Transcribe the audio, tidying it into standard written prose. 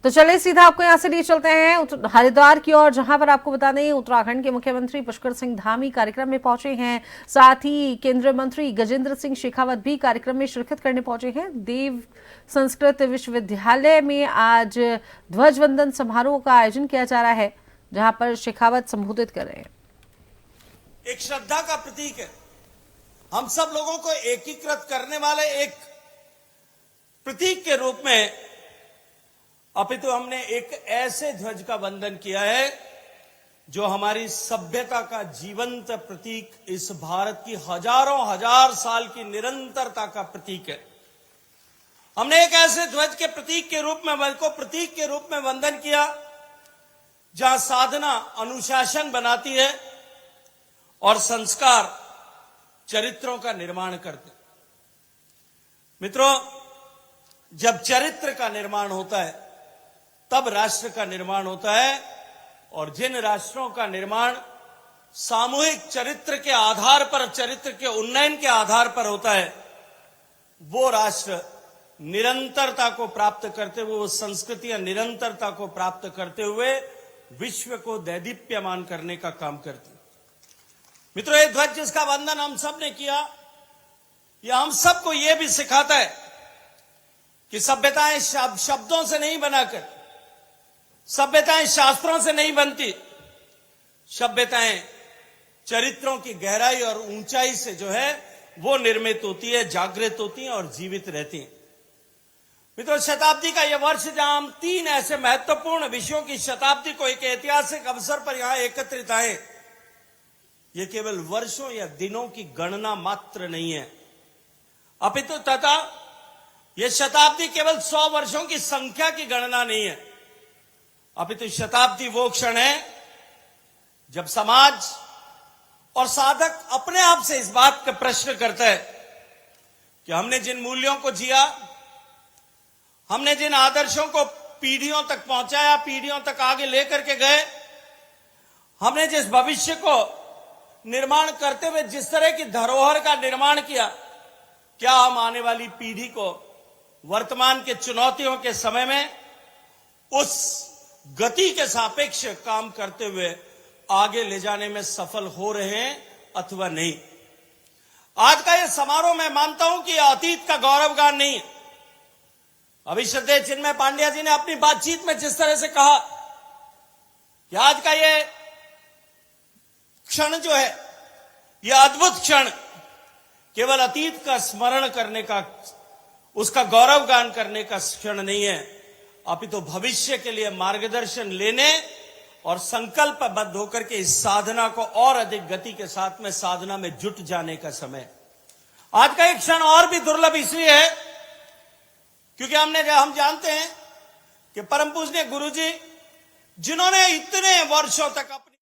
तो चलिए सीधा आपको यहां से लिए चलते हैं हरिद्वार की ओर, जहां पर आपको बता दें उत्तराखंड के मुख्यमंत्री पुष्कर सिंह धामी कार्यक्रम में पहुंचे हैं। साथ ही केंद्रीय मंत्री गजेंद्र सिंह शेखावत भी कार्यक्रम में शिरकत करने पहुंचे हैं। देव संस्कृत विश्वविद्यालय में आज ध्वजवंदन समारोह का आयोजन किया जा रहा है, जहां पर शेखावत संबोधित कर रहे हैं। एक श्रद्धा का प्रतीक है, हम सब लोगों को एकीकृत करने वाले एक प्रतीक के रूप में अपितु हमने एक ऐसे ध्वज का वंदन किया है जो हमारी सभ्यता का जीवंत प्रतीक, इस भारत की हजारों हजार साल की निरंतरता का प्रतीक है। हमने एक ऐसे ध्वज के प्रतीक के रूप में वंदन किया जहां साधना अनुशासन बनाती है और संस्कार चरित्रों का निर्माण करते। मित्रों, जब चरित्र का निर्माण होता है तब राष्ट्र का निर्माण होता है, और जिन राष्ट्रों का निर्माण सामूहिक चरित्र के आधार पर, चरित्र के उन्नयन के आधार पर होता है, वो राष्ट्र निरंतरता को प्राप्त करते हुए, वो संस्कृतियां निरंतरता को प्राप्त करते हुए विश्व को दैदीप्यमान करने का काम करती। मित्रों, ये ध्वज जिसका वंदन हम सब ने किया, यह हम सबको यह भी सिखाता है कि सभ्यताएं शब्दों से नहीं बनाकर, सभ्यताएं शास्त्रों से नहीं बनती, सभ्यताएं चरित्रों की गहराई और ऊंचाई से जो है वो निर्मित होती है, जागृत होती हैं और जीवित रहती हैं। मित्रों, शताब्दी का यह वर्ष जहां हम 3 ऐसे महत्वपूर्ण विषयों की शताब्दी को एक ऐतिहासिक अवसर पर यहां एकत्रित आए, ये केवल वर्षों या दिनों की गणना मात्र नहीं है, अपितु तथा यह शताब्दी केवल 100 वर्षों की संख्या की गणना नहीं है, अपितु शताब्दी वो क्षण है जब समाज और साधक अपने आप से इस बात का प्रश्न करता है कि हमने जिन मूल्यों को जिया, हमने जिन आदर्शों को पीढ़ियों तक पहुंचाया, पीढ़ियों तक आगे लेकर के गए, हमने जिस भविष्य को निर्माण करते हुए जिस तरह की धरोहर का निर्माण किया, क्या हम आने वाली पीढ़ी को वर्तमान के चुनौतियों के समय में उस गति के सापेक्ष काम करते हुए आगे ले जाने में सफल हो रहे हैं अथवा नहीं। आज का यह समारोह, मैं मानता हूं कि यह अतीत का गौरवगान नहीं है। अभी श्रद्धेय चिन्मय पांड्या जी ने अपनी बातचीत में जिस तरह से कहा कि आज का यह क्षण जो है, यह अद्भुत क्षण केवल अतीत का स्मरण करने का, उसका गौरवगान करने का क्षण नहीं है, अपितु भविष्य के लिए मार्गदर्शन लेने और संकल्पबद्ध होकर के इस साधना को और अधिक गति के साथ में साधना में जुट जाने का समय। आज का एक क्षण और भी दुर्लभ इसलिए है क्योंकि हम जानते हैं कि परम पूजनीय गुरु जी, जिन्होंने इतने वर्षों तक अपनी